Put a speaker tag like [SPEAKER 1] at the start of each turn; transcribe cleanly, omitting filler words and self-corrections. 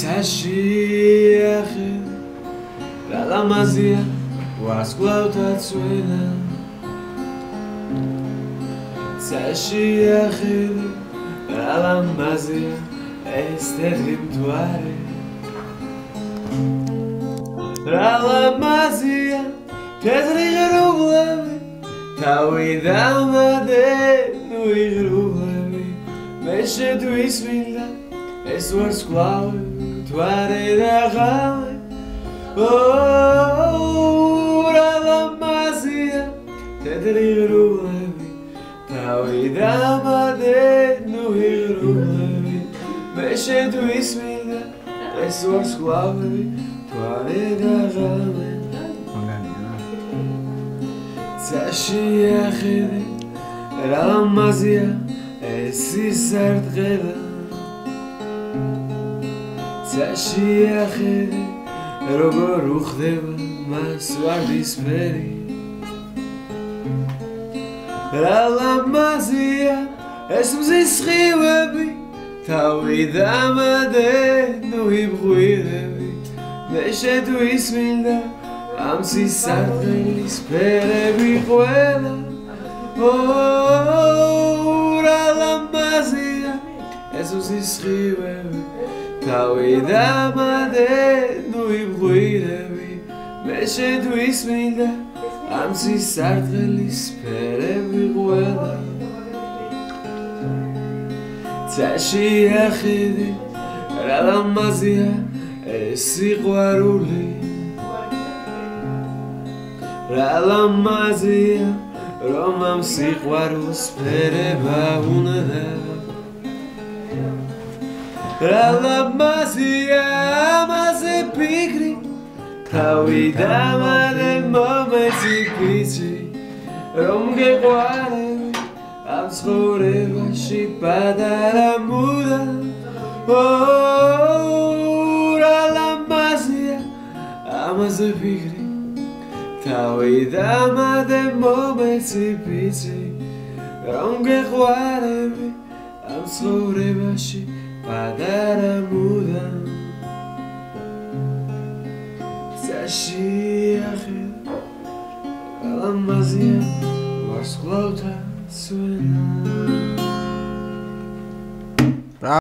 [SPEAKER 1] Sashi la mazia was glauta tswena Sashi la mazia esterim tuare La mazia tezri grublevi Tawidamade nui grublevi Meshe tu ismila es was klaue tuare da gale Oh la mazia tezri grublevi Tawidamade nui grublevi Meshe tu ismila es was klaue tuare da gale Sashi la mazia esi sardghela Sashi როგორ უხდება მას ვარდისფერი რა მაზია ეს მზის სხივები თავიდამადე ნუ იმღვირები მე შედვის მინდა ამ სისხლის ფერები ყველა რა მაზია ეს მზის სხივები თავიდამადე ნუ იმღვირები მე შედვის მინდა ამ სისხლის ფერები ყველა წაში ახედე რა მაზია ეს სიყვარული რა მაზია რომ ამ სიყვარულს ფერება უნდა რა მაზია ამაზე ფიქრი თავიდამადე მომეცი ფიცი რომ გეყვარები ამ ცხოვრებაში პატარა მუდა რა მაზია ამაზე ფიქრი თავიდამადე მომეცი ფიცი რომ გეყვარები ამ ცხოვრებაში პატარა მუდა Sashi la mazia was glauta tswena